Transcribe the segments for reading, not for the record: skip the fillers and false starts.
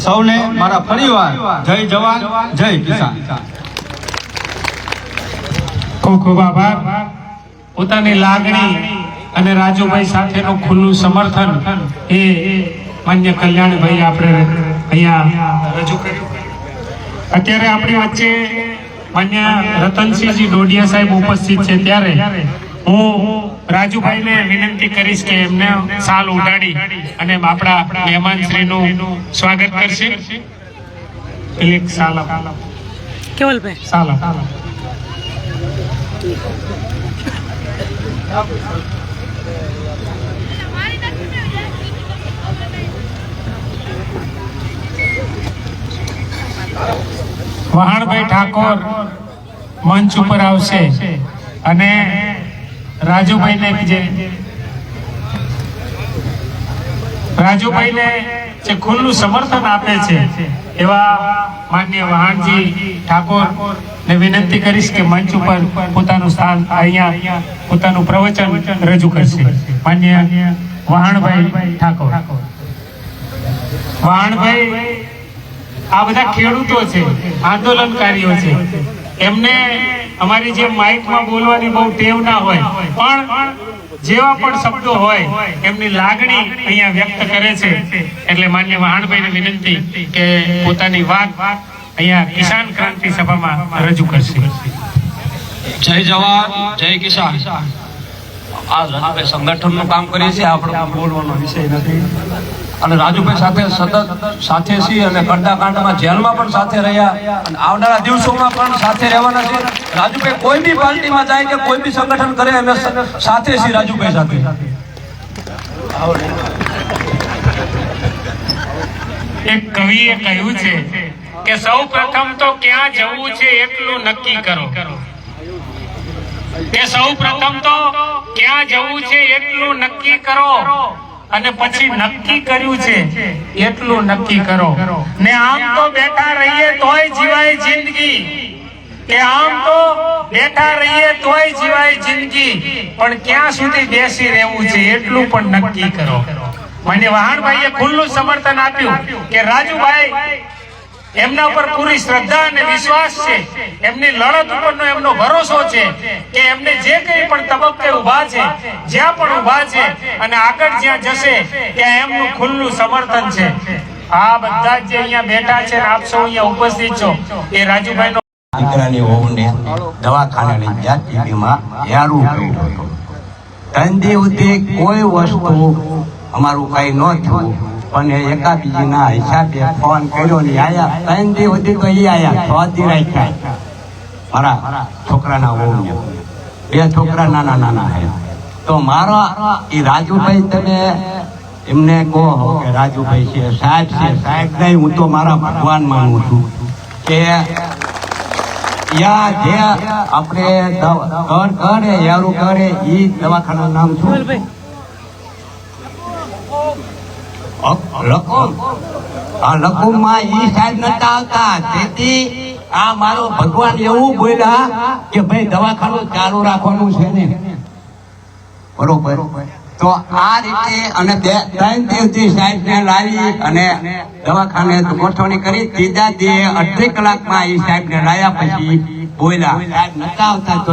સૌને મારા ફરીવાર જય જવાન જય કિસાન. ખૂબ ખૂબ આભાર. પોતાની લાગણી અને રાજુભાઈ સાથેનું ખુલ્લું સમર્થન એ માન્ય કલ્યાણભાઈ આપણે અહીંયા રજૂ કર્યું. અત્યારે આપણી વચ્ચે માન્ય રતનસિંહજી ડોડિયા સાહેબ ઉપસ્થિત છે, ત્યારે હું રાજુભાઈને વિનંતી કરીશ કે એમને સાલ ઉડાડી અને આપણા મહેમાનશ્રીનું સ્વાગત કરશે. એક સાલ કેવલભાઈ સાલ વહાણભાઈ ઠાકોર મંચ ઉપર આવશે અને રાજુભાઈને જે ખુલ્લું સમર્થન આપે છે એવા માન્ય વહાણજી ઠાકોર ને વિનંતી કરીશ કે મંચ ઉપર પોતાનું સ્થાન અહીંયા પોતાનું પ્રવચન રજૂ કરશે. માન્ય વહાણભાઈ ઠાકોર. વહાણભાઈ આ બધા ખેડૂતો છે, આંદોલનકારીઓ છે, એમને અમારી જેમ માઇકમાં બોલવાની બહુ ટેવ ના હોય, પણ જેવા પણ શબ્દો હોય એમની લાગણી અહીંયા વ્યક્ત કરે છે. એટલે માન્ય વહાણભાઈને વિનંતી કે પોતાની વાત અહીંયા કિસાન ક્રાંતિ સભામાં રજૂ કરશે. જય જવાન જય કિસાન. આ રાજુભાઈ સંગઠનનું કામ કરીએ છીએ, આપણે બોલવાનો વિષય નથી. અને રાજુભાઈ સાથે સતત સાથે છીએ અને કરદાકાંડમાં જેલમાં પણ સાથે રહ્યા અને આવનારા દિવસોમાં પણ સાથે રહેવાના છે. રાજુભાઈ કોઈ બી પાર્ટીમાં જાય કે કોઈ બી સંગઠન કરે અમે સાથે છીએ રાજુભાઈ સાથે. એક કવિએ કહ્યું છે કે સૌ પ્રથમ તો ક્યાં જવું છે એટલું નક્કી કરો. કે સૌ પ્રથમ તો ક્યાં જવું છે એટલું નક્કી કરો અને પછી નક્કી કર્યું છે એટલું નક્કી કરો. ને આમ તો બેઠા રહીએ તોય જીવાય જિંદગી, કે આમ તો બેઠા રહીએ તોય જીવાય જિંદગી, પણ ક્યાં સુધી બેસી રહેવું છે એટલું પણ નક્કી કરો. મને વહાણભાઈએ ખુલ્લું સમર્થન આપ્યું કે રાજુભાઈ એમના ઉપર પૂરી શ્રદ્ધા અને વિશ્વાસ છે, એમની લડત ઉપરનો એમનો ભરોસો છે કે એમને જે કંઈ પણ તબક્કે ઉભા છે, જ્યાં પણ ઉભા છે અને આગળ જ્યાં જશે ત્યાં એમનું ખુલ્લું સમર્થન છે. આ બધા જે અહીંયા બેઠા છે, આપ સૌ અહીંયા ઉપસ્થિત છો, એ રાજુભાઈનો દીકરાની વહુને દવાખાને લઈ ગયા, ટીબીમાં યારું કર્યું હતું. 3 દિવસથી કોઈ વસ્તુ અમારું કઈ ન થયું, પણ એકાબીજીના હિસાબે ફોન કર્યો ને આયા. 3 દિવસ સુધી તો એ આયા, 6 દી રાખ્યા મારા છોકરાના વહુને. 2 છોકરા નાના નાના છે. તો મારા એ રાજુભાઈ, તમે એમને કહો કે રાજુભાઈ છે, સાહેબ છે, સાહેબ નહીં, હું તો મારા ભગવાન માનું છું. કે યા જે આપણે ઘર કરે યારું કરે એ દવાખાનાનું નામ શું? લખુમ. આ લખુમમાં ઈ સાહેબ નતા આવતા, તેથી આ મારો ભગવાન એવું બોલ્યા કે ભાઈ દવાખાનું ચાલુ રાખવાનું છે ને, બરોબર. તો આ રીતે અને 3 દિવસથી સાહેબ ને લાવી અને દવાખાને ગોઠવણી કરી. 3જા દિવસે અડધી કલાકમાં એ સાહેબ ને લાયા પછી બોલ્યા, સાહેબ નતા આવતા તો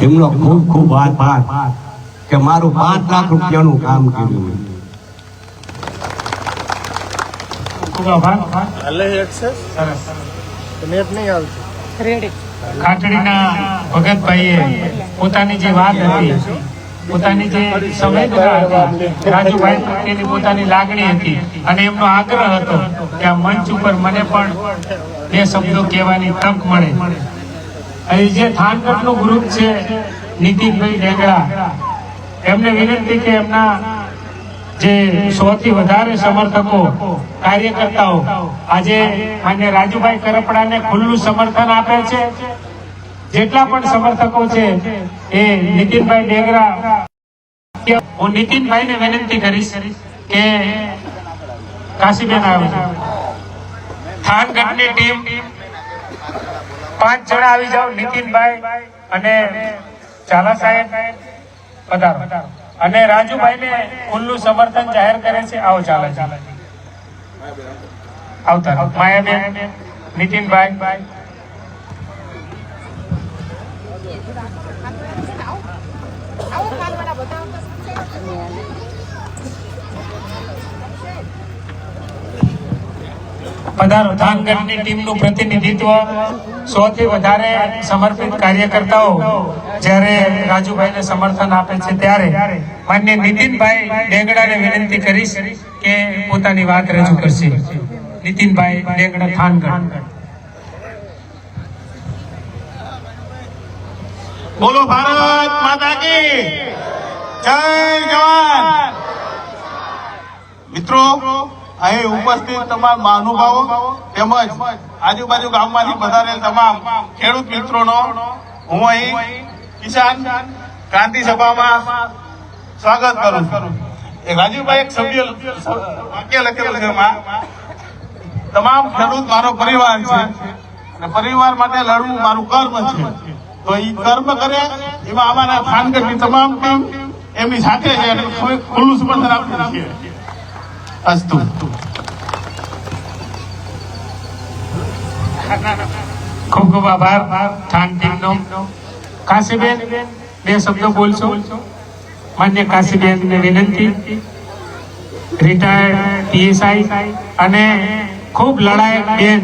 એમનો ખૂબ ખૂબ આભાર કે મારું 5 લાખ રૂપિયાનું કામ કર્યું. ખાટડીના ભગતભાઈએ પોતાની જે વાત હતી, પોતાની જે સંવેદના હતી, રાજુભાઈ પ્રત્યેની પોતાની લાગણી હતી અને એમનો આગ્રહ હતો કે આ મંચ ઉપર મને પણ 2 શબ્દો કહેવાની તક મળે. અહીં જે થાનગઢનું ગ્રુપ છે, નીતિનભાઈ ડેગડા, એમને વિનંતી કે એમના જે 100 થી વધારે સમર્થકો કાર્યકર્તાઓ આજે માન્ય રાજુભાઈ કરપડાને ખુલ્લું સમર્થન આપે છે. જેટલા પણ સમર્થકો છે એ નીતિનભાઈ ડેગરા, હું નીતિનભાઈને વિનંતી કરીશ કે કાશીબેન આવે છે. થાનગઢની ટીમ 5 જણા આવી જાઓ. નીતિનભાઈ અને ચાલા સાહેબ પધારો. અને રાજુભાઈને ખુલ્લું સમર્થન જાહેર કરે છે. આવો ચાલે ચાલે આવતા માયાબેન, નીતિનભાઈ. પધારો. થાનગઢની ટીમનું પ્રતિનિધિત્વ 100 થી વધારે સમર્પિત કાર્યકર્તાઓ જ્યારે રાજુભાઈને સમર્થન આપે છે ત્યારે માન્ય નીતિનભાઈ ડેંગડાને વિનંતી કરીશ કે પોતાની વાત રજૂ કરશે. નીતિનભાઈ ડેંગડા, થાનગઢ. બોલો ભારત માતા કી જય જવાન. મિત્રો, અહીં ઉપસ્થિત તમામ મહાનુભાવો તેમજ આજુબાજુ ગામમાંથી પધારેલ તમામ ખેડૂત મિત્રોનો હું અહીં કિસાન ક્રાંતિ સભામાં સ્વાગત કરું છું. રાજુભાઈ એક સભ્ય વાક્ય લખેલું છે એમાં, તમામ ખેડૂત મારો પરિવાર છે અને પરિવાર માટે લડવું મારું કર્મ છે. તો એ કર્મ કરે એમાં અમારા થાનગઢની તમામ ટીમ એમની સાથે છે અને ખુલ્લું સમર્થન આપીએ છીએ. અસ્તુ. ખૂબ ખૂબ આભાર થાન ટીમનો. કાશીબેન, 2 શબ્દો બોલશો. માન્ય કાશીબેનને વિનંતી, રિટાયર્ડ PSI અને ખૂબ લડાયક બેન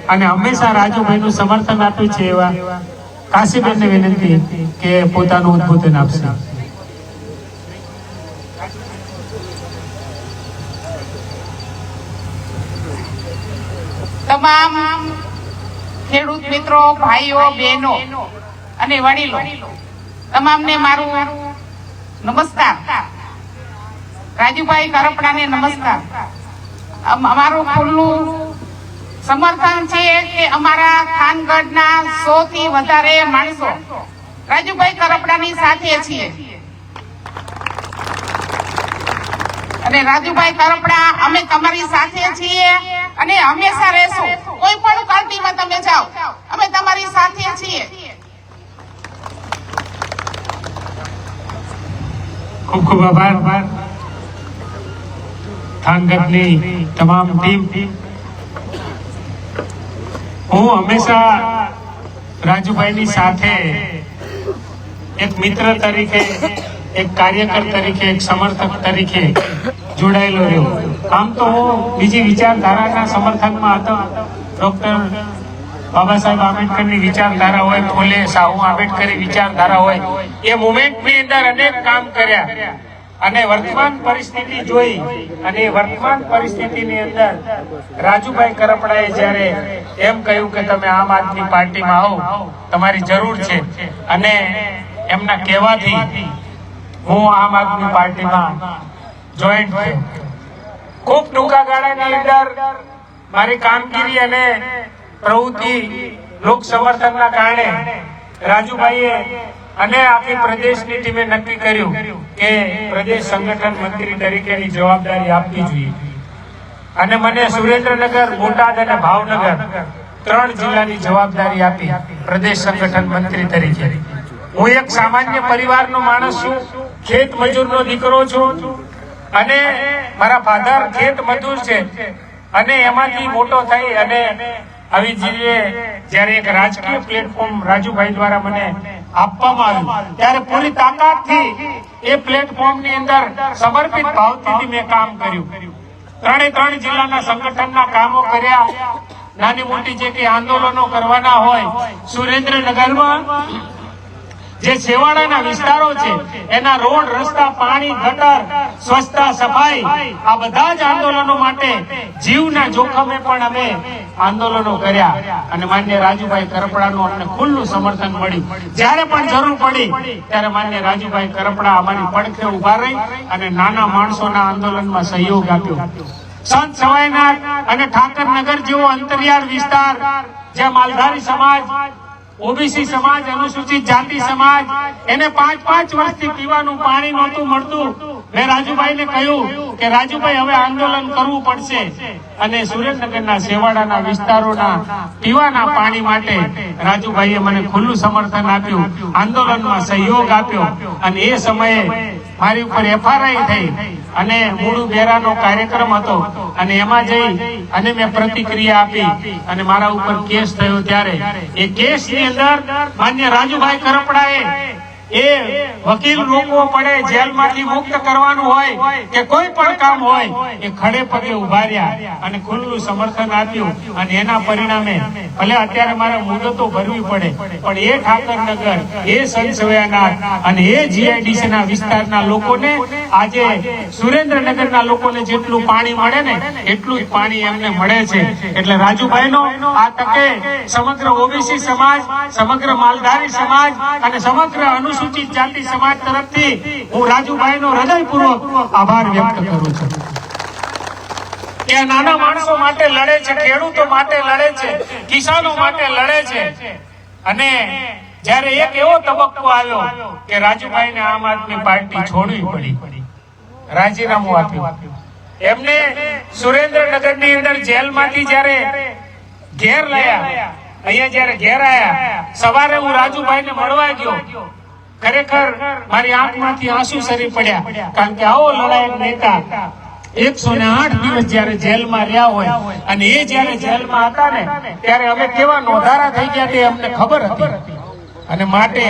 અને હંમેશા રાજુભાઈનું સમર્થન આપ્યું છે એવા કાશીબેનને વિનંતી કે પોતાનું ઉદ્બોધન આપશે. તમામ ખેડૂત મિત્રો, ભાઈઓ, બહેનો અને વડીલો તમામને મારું નમસ્કાર. રાજુભાઈ કરપડાને નમસ્કાર. અમારું ખુલ્લું સમર્થન છે કે અમારા થાનગઢના 100 થી વધારે માણસો રાજુભાઈ કરપડાની સાથે છીએ અને રાજુભાઈ કરપડા, અમે તમારી સાથે છીએ અને હંમેશા રહેશું. કોઈ પણ પાર્ટીમાં તમે જાઓ, અમે તમારી સાથે છીએ. ખૂબ ખૂબ આભાર થાનગઢની તમામ ટીમ. હું હંમેશા રાજુભાઈની સાથે એક મિત્ર તરીકે, એક કાર્યકર તરીકે, એક સમર્થક તરીકે જોડાયેલો રહ્યો. આમ તો હું બીજી વિચારધારાના સમર્થનમાં હતો. ડોક્ટર બાબા સાહેબ આંબેડકરની વિચારધારા હોય, ફૂલે સાહુ આંબેડકરની વિચારધારા હોય, એ મુવમેન્ટની અંદર અનેક કામ કર્યા અને વર્તમાન પરિસ્થિતિ જોઈ અને વર્તમાન પરિસ્થિતિની અંદર રાજુભાઈ કરપડાએ જ્યારે એમ કહ્યું કે તમે આમ આદમી પાર્ટીમાં આવો, તમારી જરૂર છે, અને એમના કહેવાથી હું આમ આદમી પાર્ટીમાં જોઈન્ટ થયો. ખૂબ ટૂંકા ગાળાની અંદર મારી કામગીરી અને પ્રવૃત્તિ લોક સમર્થનના કારણે રાજુભાઈએ અને આખી પ્રદેશની ટીમે નક્કી કર્યું કે પ્રદેશ સંગઠન મંત્રી તરીકેની જવાબદારી આપવી જોઈએ અને મને સુરેન્દ્રનગર, બોટાદ અને ભાવનગર 3 જિલ્લાની જવાબદારી આપી પ્રદેશ સંગઠન મંત્રી તરીકે. હું એક સામાન્ય પરિવારનો માણસ છું, ખેત મજૂરનો દીકરો છું અને મારા ફાધર ખેત મજૂર છે અને એમાંથી મોટો થઈ અને આવી જ્યારે એક રાજકીય પ્લેટફોર્મ રાજુભાઈ દ્વારા મને આપવામાં આવ્યું ત્યારે પૂરી તાકાતથી એ પ્લેટફોર્મની અંદર સમર્પિત ભાવથી મેં કામ કર્યું. 3 જિલ્લાના સંગઠનના કામો કર્યા. નાની મોટી જે કઈ આંદોલનો કરવાના હોય, સુરેન્દ્રનગરમાં જે છેવાડાના વિસ્તારો છે એના રોડ, રસ્તા, પાણી, ગટર, સ્વચ્છતા, સફાઈ, આ બધા જ આંદોલનો માટે જીવના જોખમે પણ અમે આંદોલનો કર્યા અને માન્ય રાજુભાઈ કરપડાનું અમને ખુલ્લું સમર્થન મળ્યું. જ્યારે પણ જરૂર પડી ત્યારે માન્ય રાજુભાઈ કરપડા અમારી પડખે ઉભા રહી અને નાના માણસોના આંદોલનમાં સહયોગ આપ્યો. સંત સવાઈનાથ અને ઠાકરનગર જેવો અંતરિયાળ વિસ્તાર, જ્યાં માલધારી સમાજ, OBC સમાજ, અનુસૂચિત જાતિ સમાજ, એને 5-5 વર્ષથી પીવાનું પાણી નહોતું મળતું. મેં રાજુભાઈને કહ્યું કે રાજુભાઈ હવે આંદોલન કરવું પડશે અને સુરેન્દ્રનગરના છેવાડાના વિસ્તારોના પીવાના પાણી માટે રાજુભાઈએ મને ખુલ્લું સમર્થન આપ્યું, આંદોલનમાં સહયોગ આપ્યો અને એ સમયે મારી ઉપર એફઆરઆઈ થઈ અને મૂળું બેરાનો કાર્યક્રમ હતો અને એમાં જઈ અને મેં પ્રતિક્રિયા આપી અને મારા ઉપર કેસ થયો ત્યારે એ કેસની અંદર માન્ય રાજુભાઈ કરપડાએ એ વકીલ રોકવો પડે, જેલમાંથી મુક્ત કરવાનું હોય કે કોઈ પણ કામ હોય, એ ખડે પગે ઉભા રહ્યા અને ખુલ્લું સમર્થન આપ્યું અને એના પરિણામે ભલે અત્યારે મારે મુદતો ભરવી પડે પણ એ ઠાકરનગર, એ સંત સવૈયાનાથ અને એ જીઆઈડીસી ના વિસ્તારના લોકોને આજે સુરેન્દ્રનગરના લોકોને જેટલું પાણી મળે ને એટલું જ પાણી એમને મળે છે. એટલે રાજુભાઈનો આ તકે સમગ્ર ઓબીસી સમાજ, સમગ્ર માલધારી સમાજ અને સમગ્ર અનુસૂચિત જાતિ સમાજ તરફથી હું રાજુભાઈનો હૃદયપૂર્વક આભાર વ્યક્ત કરું છું કે નાના માણસો માટે લડે છે, ખેડૂતો માટે લડે છે, કિસાનો માટે લડે છે. અને જ્યારે એક એવો તબક્કો આવ્યો કે રાજુભાઈને આમ આદમી પાર્ટી છોડવી પડી, રાજીનામું આપ્યું, એમને સુરેન્દ્રનગરની અંદર જેલમાંથી જ્યારે ઘેર લાયા, અહીંયા જ્યારે ઘેર આયા, સવારે હું રાજુભાઈને મળવા ગયો, ખરેખર મારી આંખમાંથી આંસુ સરી પડ્યા. કારણ કે આવો લડાયક નેતા 108 દિવસ જયારે જેલમાં રહ્યા હોય અને એ જયારે જેલમાં હતા ને ત્યારે અમે કેવા નોંધારા થઈ ગયા તે અમને ખબર હતી અને માટે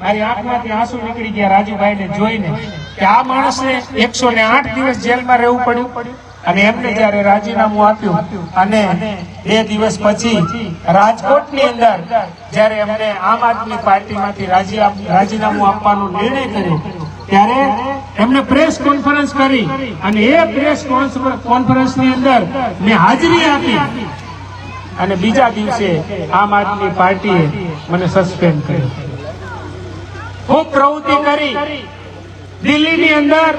મારી આંખમાંથી આંસુ નીકળી ગયા રાજુભાઈને જોઈને કે આ માણસને 108 દિવસ જેલમાં રહેવું પડ્યું. અને એમને જયારે રાજીનામું આપ્યું અને 2 દિવસ પછી રાજકોટની અંદર જયારે એમને આમ આદમી પાર્ટીમાંથી રાજીનામું આપવાનો નિર્ણય કર્યો ત્યારે એમને પ્રેસ કોન્ફરન્સ કરી અને એ પ્રેસ કોન્ફરન્સની અંદર મેં હાજરી આપી અને બીજા દિવસે આમ આદમી પાર્ટીએ મને સસ્પેન્ડ કર્યો. ખૂબ પ્રવૃત્તિ કરી દિલ્હીની અંદર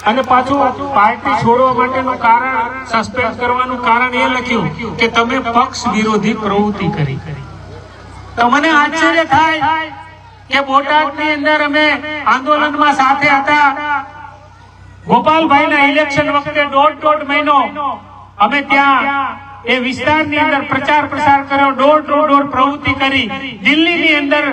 અને પાછું પાર્ટી છોડવા માટેનું કારણ, સસ્પેન્ડ કરવાનું કારણ એ લખ્યું કે તમે પક્ષ વિરોધી પ્રવૃત્તિ કરી. તો મને આશ્ચર્ય થાય કે બોટાદની અંદર અમે આંદોલનમાં સાથે હતા, ગોપાલભાઈના ઇલેક્શન વખતે 1.5 મહિનો અમે ત્યાં એ વિસ્તારની અંદર પ્રચાર પ્રસાર કર્યો, ડોર ટુ ડોર પ્રવૃત્તિ કરી. દિલ્હીની અંદર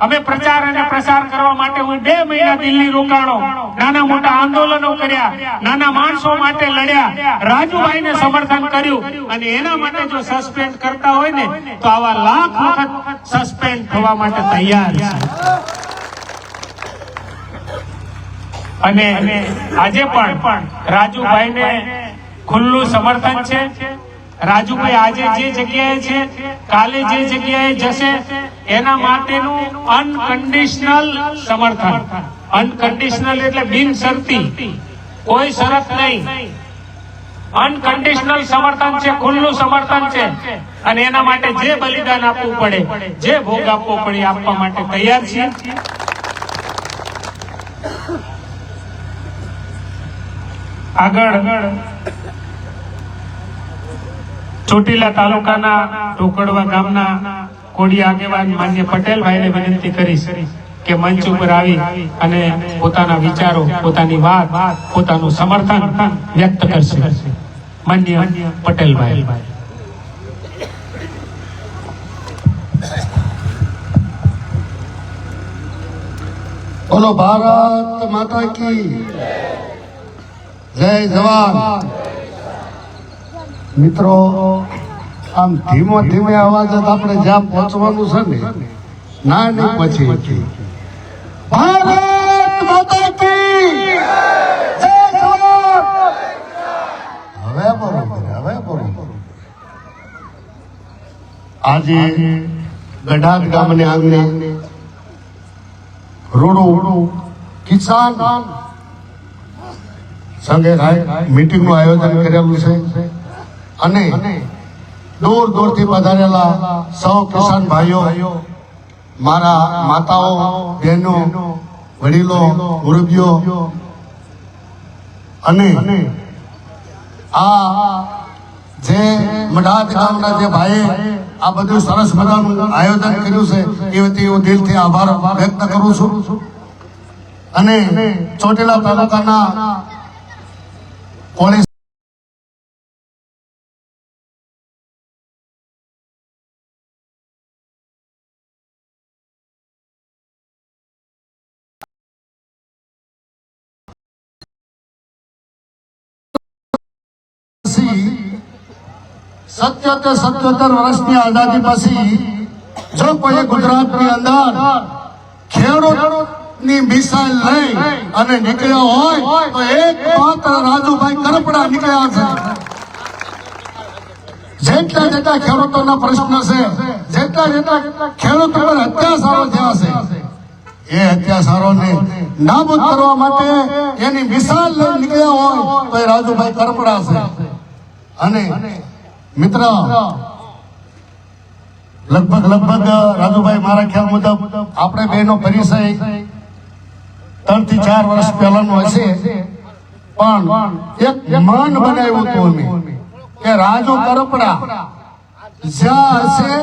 અમે પ્રચાર અને પ્રસાર કરવા માટે હું 2 મહિના દિલ્હી રોકાણો, નાના મોટા આંદોલનો કર્યા, નાના માણસો માટે લડ્યા, રાજુભાઈને સમર્થન કર્યું અને એના માટે જો સસ્પેન્ડ કરતા હોય ને તો આવા લાખ વખત સસ્પેન્ડ થવા માટે તૈયાર છે. અને આજે પણ રાજુભાઈને ખુલ્લું સમર્થન છે. રાજુભાઈ આજે જે જગ્યાએ છે, કાલે જે જગ્યાએ જશે, એના માટેનું અનકન્ડિશનલ સમર્થન. અનકન્ડિશનલ એટલે બિનશરતી, કોઈ શરત નહીં, અનકન્ડિશનલ સમર્થન છે, ખુલ્લું સમર્થન છે. અને એના માટે જે બલિદાન આપવું પડે, જે ભોગ આપવો પડે આપવા માટે તૈયાર છીએ. આગળ ચોટીલા તાલુકાના ટોકડવા ગામના કોડી આગેવાન માન્ય પટેલભાઈને વિનંતી કરીશ કે મંચ ઉપર આવી અને પોતાના વિચારો, પોતાની વાત, પોતાનું સમર્થન વ્યક્ત કરશે. માન્ય પટેલભાઈ. બોલો ભારત માતા કી જય જવાન. મિત્રો, આમ ધીમો ધીમે અવાજ આપણે જ્યાં પહોંચવાનું છે ને ના નહીં પછી ભારત માતા કી જય જવાન. હવે બરોબર. આજે ગઢાદ ગામને આંગણે રોડો કિસાન સંઘે મીટિંગ નું આયોજન કરેલું છે અને દૂર દૂરથી પધારેલા સૌ કિસાન ભાઈઓ, મારા માતાઓ, બહેનો, વડીલો, મુરબ્બીઓ અને આ જે મઢાદ ગામના જે ભાઈ આ બધું સરસ મજાનું આયોજન કર્યું છે એ વતી હું દિલથી આભાર વ્યક્ત કરું છું. અને ચોટીલા તાલુકાના કોળી પછી 77 વર્ષની આઝાદી પછી જો કોઈ ગુજરાતની અંદર ખેડૂતની મિસાઇલ લઈ અને નીકળ્યો હોય તો એક માત્ર રાજુભાઈ કરપડા નીકળ્યા છે. જેટલા ખેડૂતોના પ્રશ્ન છે, જેટલા ખેડૂતો પર અત્યાચારો થયા છે, એ અત્યાચારોને નાબૂદ કરવા માટે એની મિસાલ લઈ નીકળ્યા હોય તો એ રાજુભાઈ કરપડા છે. અને મિત્ર, લગભગ રાજુભાઈ મારા ખ્યાલ મુજબ આપણે બેનો પરિચય 3 થી 4 વર્ષ પહેલાનો હશે, પણ એક માન બનાવ્યું હતું અમે કે રાજુ કરપડા જ્યાં હશે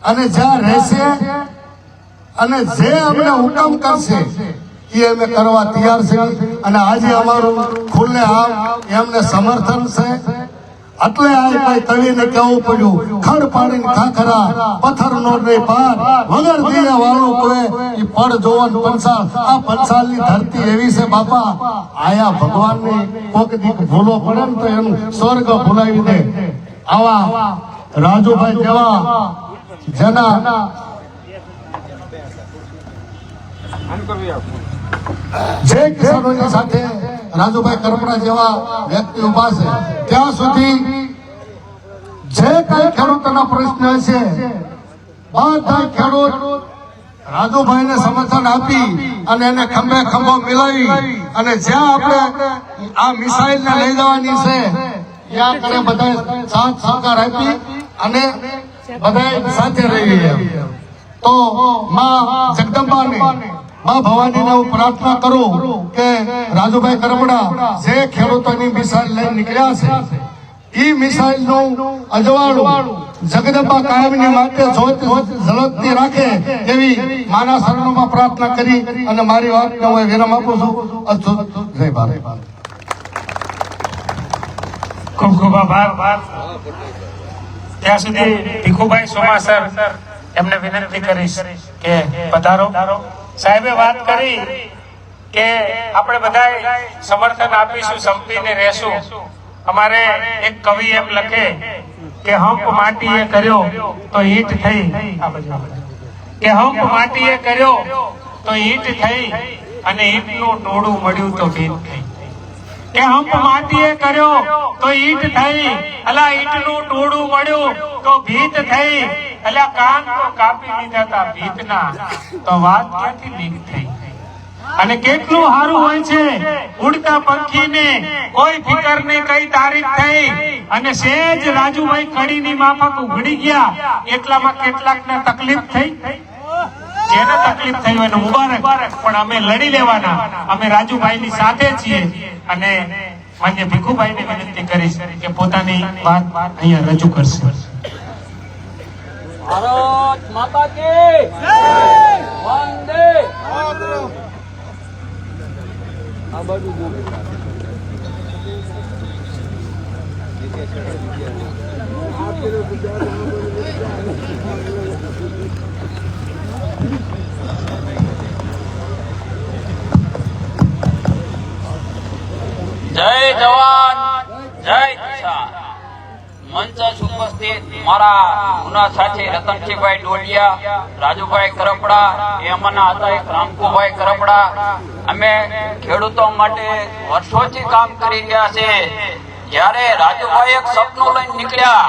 અને જ્યાં રહેશે અને જે અમને હુકમ કરશે એ અમે કરવા તૈયાર છે. અને આજે અમારું ખુલ્લે આમ એમને સમર્થન છે. એટલે આ કઈ કવિને કહેવું પડ્યું, ખડ પાડીને ખાખરા પથ્થર નો રે પાર વગર દીએ વાળો કોઈ ઈ પડ જોવન પંચાલ. આ પંચાલની ધરતી એવી છે બાપા, આયા ભગવાનને કોક દીક ભૂલો પડે ને તો એનું સ્વર્ગ ભૂલાવી દે. આવા રાજુભાઈ જેવા જેના જે કિસાનોની સાથે રાજુભાઈ કરપડા જેવા વ્યક્તિ ઉભા છે, ત્યાં સુધી જે કઈ ખેડૂતોના પ્રશ્ન છે બધા ખેડૂત રાજુભાઈને સમર્થન આપી અને એને ખંભે ખંભો મિલાવી અને જ્યાં આપણે આ મિસાઇલ ને લઈ જવાની છે ત્યાં કરે બધા સાથ સહકાર આપી અને બધા સાથે રહી. તો માં જગદંબાને, માં ભવાનીને હું પ્રાર્થના કરું કે રાજુભાઈ કરપડા જે ખેડૂતોની મિસાઇલ લઈને નીકળ્યા છે એ મિસાઇલ નું અજવાળું જગદંબા કાયમની માટે ઝળકતી રાખે એવી માના શરણોમાં પ્રાર્થના કરી અને મારી વાતને હું વિરામ આપું છું. જય ભારત. ખૂબ ખૂબ આભાર. ત્યાં સુધી ભીખુભાઈ સોમાસર એમને વિનંતી કરીશ કે પધારો. સાહેબે વાત કરી કે આપણે બધા સમર્થન આપીશું, સંપીને રહેશું. અમારે એક કવિ એમ લખે કે હંપ માટીએ કર્યો તો ઈંટ થઈ, કે હંપ માટીએ કર્યો તો ઈંટ થઈ અને ઈંટનું ટોળું મળ્યું તો ભીત થઈ. કે હંપ માટીએ કર્યો તો ઈંટ થઈ, અલા ઈંટનું ટોળું મળ્યું તો ભીત થઈ, અલા કાન તો કાપી લીધા તા ભીતના તો વાત ક્યાંથી લીક થઈ. અને કેટલું સારું હોય છે ઉડતા પંખીને કોઈ ફિકર ને કઈ તારીફ થઈ અને સેજ રાજુભાઈ કડીની માફક ઉઘડી ગયા એટલામાં કેટલાકને તકલીફ થઈ. જેને તકલીફ થઈ હોય એને મુબારક, પણ અમે લડી લેવાના, અમે રાજુભાઈની સાથે છીએ. અને માન્ય ભીખુભાઈને વિનંતી કરીશ કે પોતાની વાત અહીંયા રજૂ કરશે. ભારત માતા કી જય, વંદે આ બાજુ જય જવાન જય કિસાન. મંચ ઉપસ્થિત મારા ગુના સાથી રતનસિંહભાઈ ડોડિયા, રાજુભાઈ કરપડા, એ અમારા હતા એક રામકુભાઈ કરપડા. અમે ખેડૂતો માટે વર્ષોથી કામ કરી રહ્યા છે. જ્યારે રાજુભાઈ એક સપનું લઈને નીકળ્યા,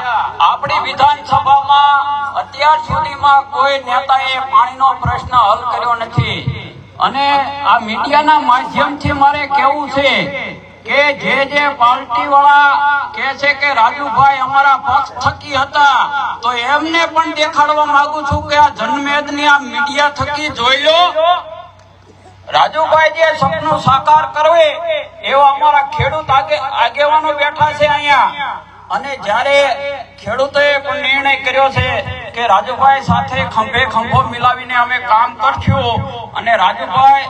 આપણી વિધાનસભામાં અત્યાર સુધીમાં કોઈ નેતાએ પાણીનો પ્રશ્ન હલ કર્યો નથી. અને આ મીડિયાના માધ્યમથી મારે કહેવું છે કે જે પાર્ટી વાળા કે છે કે રાજુભાઈ અમારા પક્ષ થકી હતા, તો એમને પણ દેખાડવા માંગુ છું કે આ જનમેદની આ મીડિયા થકી જોઈ લો. રાજુભાઈ જે સપનું સાકાર કરવે એવા અમારા ખેડૂત આગેવાનો બેઠા છે અહીંયા. અને જ્યારે ખેડૂતોએ પણ નિર્ણય કર્યો છે કે રાજુભાઈ સાથે ખંભે ખંભો મિલાવીને અમે કામ કરશું અને રાજુભાઈ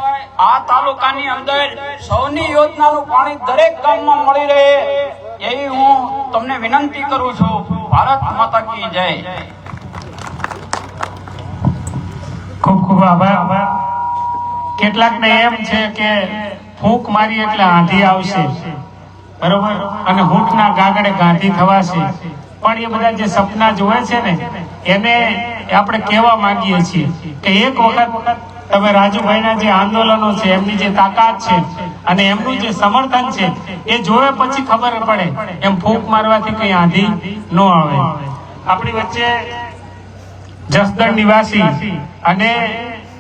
આ તાલુકાની અંદર સૌની યોજનાનું પાણી દરેક ગામમાં મળી રહે એવી હું તમને વિનંતી કરું છું. ભારત માતા કી જય. ખૂબ ખૂબ આભાર. કેટલાક ને એમ છે કે ફૂંક મારી એટલે આંધી આવશે, બરોબર, અને ઊંટના ગાગડે ગાંધી થવાશે. પણ એ બધા જે સપના જોવે છે ને એને આપણે કહેવા માંગીએ છીએ કે એક વખત તમે રાજુભાઈના જે આંદોલનો છે, એમની જે તાકાત છે અને એમનું જે સમર્થન છે એ જોવે પછી ખબર પડે. એમ ફૂંક મારવાથી કઈ આંધી ન આવે. આપણી વચ્ચે જસદણ નિવાસી અને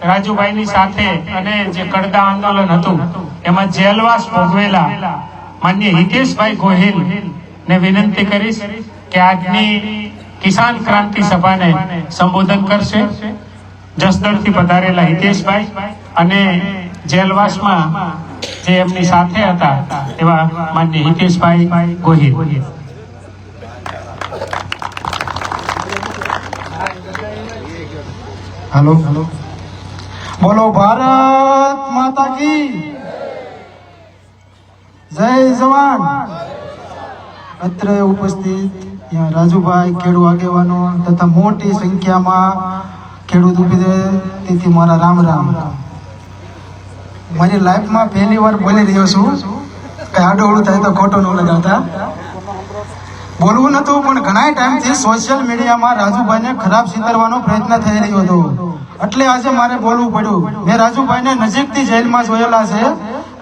રાજુભાઈની સાથે અને જે કડદા આંદોલન હતું એમાં જેલવાસ ભોગવેલા માન્ય હિતેશભાઈ ગોહિલ ને વિનંતી કરીશ કે આજની કિસાન ક્રાંતિ સભાને સંબોધન કરશે. જસદણથી પધારેલા હિતેશભાઈ અને જેલવાસમાં જે એમની સાથે હતા એવા માન્ય હિતેશભાઈ ગોહિલ. हेलो बोलो भारत माता की जय जवान. અત્રે ઉપસ્થિત यहाँ રાજુભાઈ, ખેડૂત આગેવાનો તથા મોટી સંખ્યામાં ખેડૂત ઉભી છે, તેથી મારા રામ રામ. મારી લાઈફમાં પહેલી વાર બોલી રહ્યો છું. કઈ આડોવડું થાય તો ખોટું ન લગાવતા. બોલવું નતું, પણ ઘણા ટાઈમથી સોશિયલ મીડિયામાં રાજુભાઈને ખરાબ ચિતરવાનો પ્રયત્ન થઈ રહ્યો હતો, એટલે આજે મારે બોલવું પડ્યું. મેં રાજુભાઈને નજીકથી જેલમાં જોયેલા છે.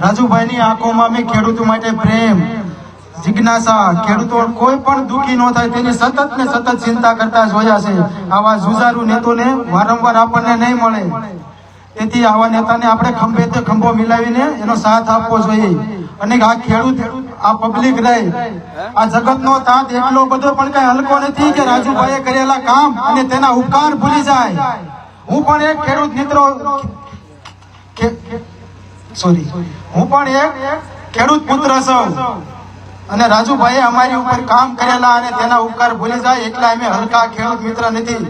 રાજુભાઈની આંખોમાં મેં ખેડૂતો માટે પ્રેમ, જિજ્ઞાસા, ખેડૂતો કોઈ પણ દુઃખી ન થાય તેની સતત ને સતત ચિંતા કરતા જોયા છે. આવા જુજારુ નેતાને વારંવાર આપણને નહીં મળે, તેથી આવા નેતાને આપણે ખંભે તે ખંભો મિલાવીને એનો સાથ આપવો જોઈએ. અને આ ખેડૂત, આ પબ્લિક રહે, આ જગતનો તાત એટલો બધો પણ કઈ હલકો નથી કે રાજુભાઈએ કરેલા કામ અને તેના ઉપકાર ભૂલી જાય. હું પણ એક ખેડૂત મિત્રો હું પણ એક ખેડૂત પુત્ર છું, અને રાજુભાઈએ અમારી ઉપર કામ કરેલા અને તેના ઉપકાર ભૂલી જાય એટલા અમે હલકા ખેડૂત મિત્ર નથી.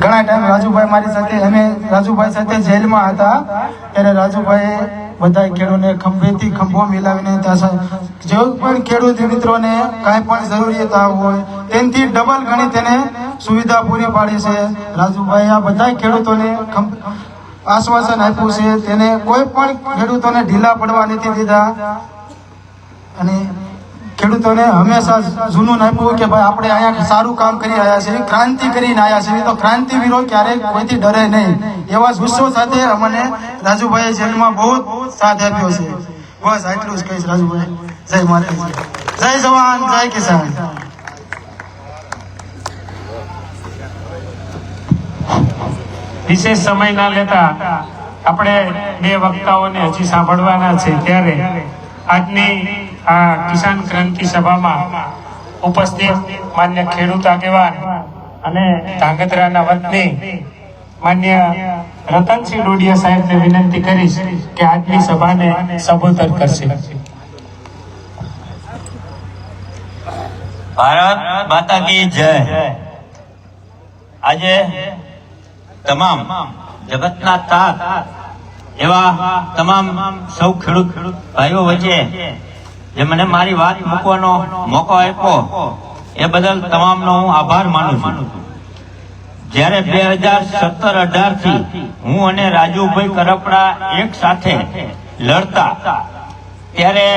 ઘણા ટાઈમ રાજુભાઈ મારી સાથે, અમે રાજુભાઈ સાથે જેલમાં હતા ત્યારે રાજુભાઈએ બધા ખેડૂતોને ખંભેથી ખંભો મિલાવીને જે પણ ખેડૂત મિત્રોને કાંઈ પણ જરૂરિયાત હોય તેનાથી ડબલ ગણી તેને સુવિધા પૂરી પાડી છે. રાજુભાઈ આ બધા ખેડૂતોને આશ્વાસન આપ્યું છે, તેને કોઈ પણ ખેડૂતોને ઢીલા પડવા નથી દીધા અને ખેડૂતોને હંમેશા જૂનું આપ્યું કે ભાઈ આપણે અહીંયા સારું કામ કરી રહ્યા છીએ, ક્રાંતિ કરીને આવ્યા છીએ, તો ક્રાંતિવીરો ક્યારેય કોઈથી ડરે નહીં. એવા જુસ્સો સાથે અમને રાજુભાઈએ જેલમાં બહુ સાથ આપ્યો છે. બસ આટલું જ કહીશ. રાજુભાઈ, જય માતાજી, જય જવાન, જય કિસાન. વિશેષ સમય ના લેતા આપણે બે વક્તાઓને હજી સાંભળવાના છે, ત્યારે આજની આ કિસાન ક્રાંતિ સભામાં ઉપસ્થિત માન્ય ખેડૂત આગેવાન અને ધાંગધ્રાના વતની માન્ય રતનસિંહ ડોડિયા સાહેબને વિનંતી કરીશ કે આજની સભાને સંબોધન કરશે. ભારત માતા કી જય. આજે તમામ જગતના તાત એવા તમામ સૌ ખેડૂત ભાઈઓ વચ્ચે જે મને મારી વાત મૂકવાનો મોકો આપ્યો એ બદલ તમામનો હું આભાર માનું છું. જ્યારે 2017-18 થી હું અને રાજુભાઈ કરપડા એક સાથે લડતા, ત્યારે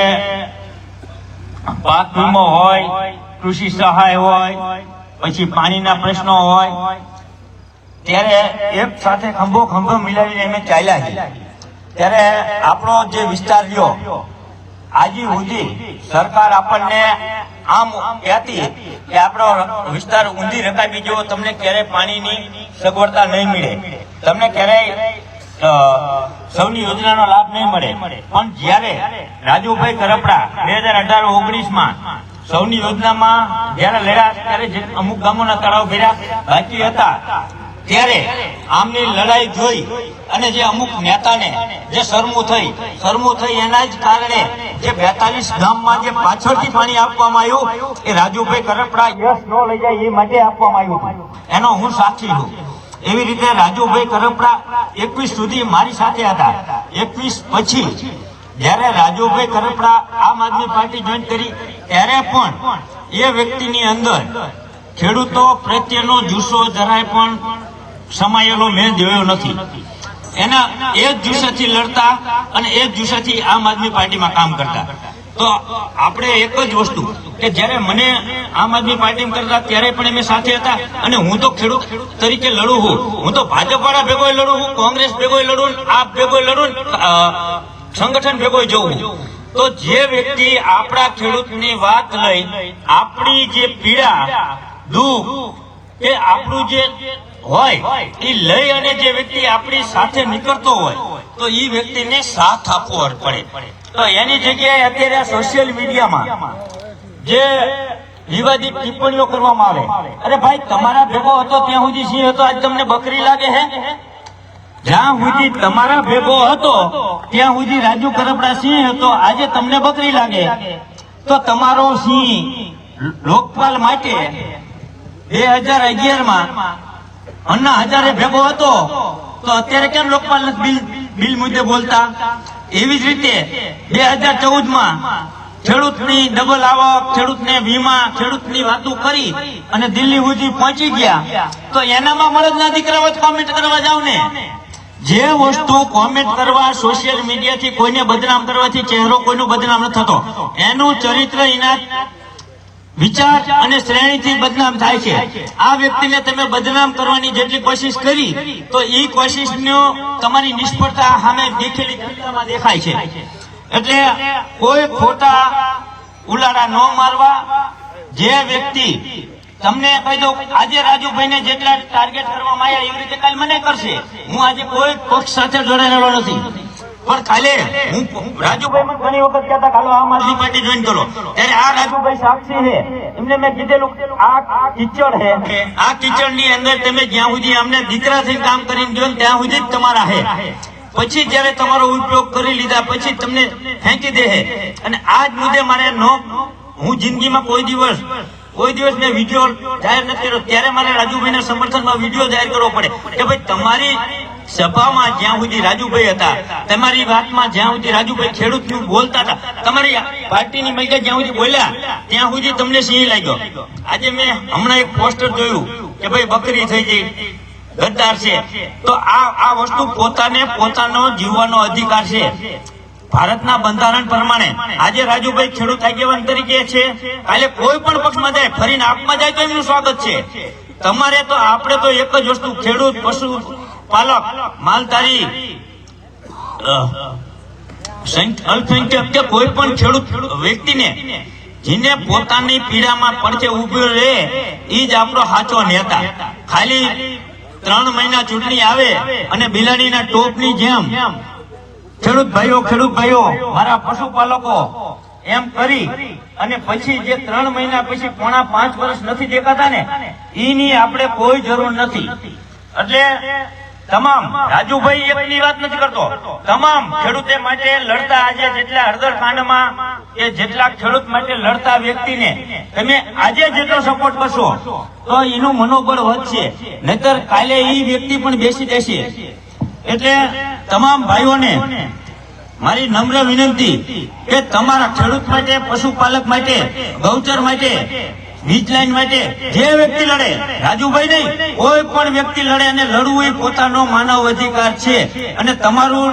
પાક વીમો હોય, કૃષિ સહાય હોય, પછી પાણીના પ્રશ્નો હોય, ત્યારે એક સાથે ખંભો ખંભો મિલાવીને અમે ચાલ્યા છે. ત્યારે આપણો જે વિસ્તાર રહ્યો, આજે સુધી સરકાર આપણને આમ કહેતી કે આપણો વિસ્તાર ઊંધી રકાબી જેવો, તમને ક્યારેય પાણીની સગવડતા નહીં મળે, તમને ક્યારેય સૌની યોજનાનો લાભ નહીં મળે. પણ જ્યારે રાજુભાઈ કરપડા 2018-19માં સૌની યોજનામાં જયારે લડ્યા, ત્યારે અમુક ગામોના તળાવ ભર્યા બાકી હતા, ત્યારે આમની લડાઈ જોઈ અને જે અમુક નેતાને જે શરમું થઈ એના જ કારણે જે 42 ગામમાં જે પાછળથી પાણી આપવામાં આવ્યું એ રાજુભાઈ કરપડા યસ ન લઈ જાય એ માટે આપવામાં આવ્યું, એનો હું સાક્ષી છું. એવી રીતે રાજુભાઈ કરપડા 21 સુધી મારી સાથે હતા. 21 પછી જયારે રાજુભાઈ કરપડા આમ આદમી પાર્ટી જોઈન કરી, ત્યારે પણ એ વ્યક્તિની અંદર ખેડૂતો પ્રત્યેનો જુસ્સો જરાય પણ સમાયેલો મેં જોયો નથી. એના એ જ જુસ્સાથી લડતા અને એ જ જુસ્સાથી આમ આદમી પાર્ટીમાં કામ કરતા. તો આપણે એક જ વસ્તુ કે જ્યારે મને આમ આદમી પાર્ટીમાં કરતા ત્યારે પણ અમે સાથે હતા અને હું તો ખેડૂત તરીકે લડું છું. હું તો ભાજપ વાળા ભેગોય લડું છું, કોંગ્રેસ ભેગોય લડું, આપ ભેગોય લડું, સંગઠન ભેગોય જવું. તો જે વ્યક્તિ આપણા ખેડૂતની વાત લઈ આપણી જે પીડા દુઃખ કે આપણું જે હોય એ લઈ અને જે વ્યક્તિ આપણી સાથે નીકળતો હોય તો એ વ્યક્તિને સાથ આપવો પડે. તો એની જગ્યાએ અત્યારે સોશિયલ મીડિયામાં જે વિવાદિત ટિપ્પણીઓ કરવામાં આવે, અરે ભાઈ તમારા ભેગો હતો ત્યાં સુધી સિંહ હતો, આજ તમને બકરી લાગે હે? જ્યાં સુધી તમારા ભેગો હતો ત્યાં સુધી રાજુ કરપડા સિંહ હતો, આજે તમને બકરી લાગે. તો તમારો સિંહ લોકપાલ માટે 2011માં અન્ના હજારે ભેગો હતો તો અત્યારે કેમ લોકપાલ બિલ મુદ્દે બોલતા? એવી જ રીતે 2014માં ખેડૂતની ડબલ આવક, ખેડૂતને વીમા, ખેડૂતની વાતો કરી અને દિલ્હી સુધી પહોંચી ગયા. તો એનામાં મળદના દીકરાઓ જ કોમેન્ટ કરવા જાવ ને. જે વસ્તુ કોમેન્ટ કરવા સોશિયલ મીડિયાથી કોઈને બદનામ કરવાથી ચહેરો કોઈનો બદનામ ન થતો, એનું ચરિત્ર એના વિચાર અને શ્રેણીથી બદનામ થાય છે. આ વ્યક્તિને તમે બદનામ કરવાની જેટલી કોશિશ કરી તો એ કોશિશનો તમારી નિષ્ફળતા સામે દેખેલી ઘટનામાં દેખાય છે. એટલે કોઈ ખોટા ઉલાડા ન મારવા. જે વ્યક્તિ તમને કહી દઉં, આજે રાજુભાઈને જેટલા ટાર્ગેટ કરવામાં આવ્યા એવી રીતે કાલે મને કરશે. હું આજે કોઈ પક્ષ સાથે જોડાયેલો નથી, પણ કાલે હું રાજુભાઈ મને ઘણી વખત કહેતા કાલો આમ આદમી પાર્ટી જોઈન કરો, ત્યારે આ રાજુભાઈ સાક્ષી છે. એમને મેં કીધેલું આ કિચડ છે, આ કિચડ ની અંદર તમે જ્યાં સુધી અમને દીકરા થઈને કામ કરીને ગયો ત્યાં સુધી જ તમારા છે. પછી જયારે તમારો ઉપયોગ કરી લીધા પછી તમને ફેંકી દે. અને આ જ મુદ્દે મારે હું જિંદગીમાં કોઈ દિવસ મેં વિડીયો જાહેર નથી કર્યો, ત્યારે મારે રાજુભાઈના સમર્થનમાં વિડીયો જાહેર કરવો પડે કે ભાઈ તમારી સભામાં જ્યાં સુધી રાજુભાઈ હતા, તમારી વાતમાં જ્યાં સુધી રાજુભાઈ ખેડૂતનું બોલતા હતા, તમારી પાર્ટીની મહિલા જ્યાં સુધી બોલ્યા ત્યાં સુધી તમને સિંહ લાગ્યો. આજે મેં હમણાં એક પોસ્ટર જોયું કે ભાઈ બકરી થઈ ગઈ, ગદ્દાર છે. તો આ વસ્તુ પોતાનો જીવવાનો અધિકાર છે. ભારતના બંધારણ પ્રમાણે આજે રાજુભાઈ ખેડૂત આગેવાન તરીકે છે, કાલે કોઈ પણ પક્ષમાં જાય ફરીને આપમાં જાય તો એમનું સ્વાગત છે. તમારે તો આપણે તો એક જ વસ્તુ, ખેડૂત, પશુ પાલક, માલધારી, અલ્પસંખ્યક કે કોઈ પણ ખેડૂત વ્યક્તિને જેને પોતાની પીડામાં પડખે ઉભો રહે એ જ આપણો સાચો નેતા. ખાલી 3 મહિના ચૂંટણી આવે અને બિલાડીના ટોપની જેમ ખેડૂત ભાઈઓ મારા પશુપાલકો એમ કરી અને પછી જે 3 મહિના પછી 4.5 વર્ષ નથી દેખાતા ને એની આપણે કોઈ જરૂર નથી. એટલે તમામ રાજુભાઈ એકની વાત નથી કરતો, તમામ ખેડૂતે માટે લડતા આજે જેટલા હળદરકાંડમાં એ જેટલા ખેડૂત માટે લડતા વ્યક્તિને તમે આજે જેટલો સપોર્ટ કરશો તો એનું મનોબળ વધશે, નહીતર કાલે એ વ્યક્તિ પણ બેસી જશે. એટલે તમામ ભાઈઓને મારી નમ્ર વિનંતી કે તમારા ખેડૂત માટે, પશુપાલક માટે, ગૌચર માટે, વીજ લાઈન માટે જે વ્યક્તિ લડે, રાજુભાઈ નહીં કોઈ પણ વ્યક્તિ લડે, અને લડવું એ પોતાનો માનવ અધિકાર છે. અને તમારું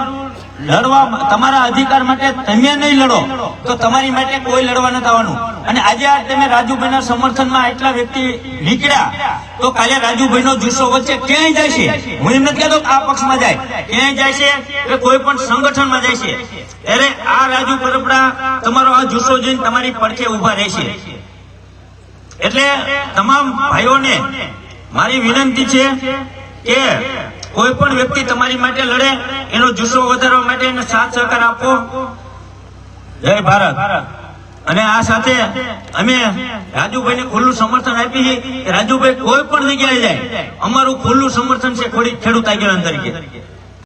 લડવા, તમારા અધિકાર માટે તમે નહીં લડો તો તમારી માટે કોઈ લડવા નથી આવવાનું. અને આજે તમે રાજુભાઈના સમર્થનમાં એટલા વ્યક્તિ નીકળ્યા તો કાલે રાજુભાઈનો જુસ્સો વચ્ચે ક્યાંય જાય છે. હું એમ નથી કહેતો આ પક્ષમાં જાય, ક્યાંય જાય છે કે કોઈ પણ સંગઠનમાં જાય છે, ત્યારે આ રાજુ કરપડા તમારો આ જુસ્સો જોઈને તમારી પડખે ઉભા રહેશે. એટલે તમામ ભાઈઓને મારી વિનંતી છે કે કોઈ પણ વ્યક્તિ તમારી માટે લડે એનો જુસ્સો વધારવા માટે એને સાથ સહકાર આપો. જય ભારત. અને આ સાથે અમે રાજુભાઈને ખુલ્લું સમર્થન આપી છે. રાજુભાઈ કોઈ પણ જગ્યાએ જાય અમારું ખુલ્લું સમર્થન છે ખેડૂત આગેવાન તરીકે.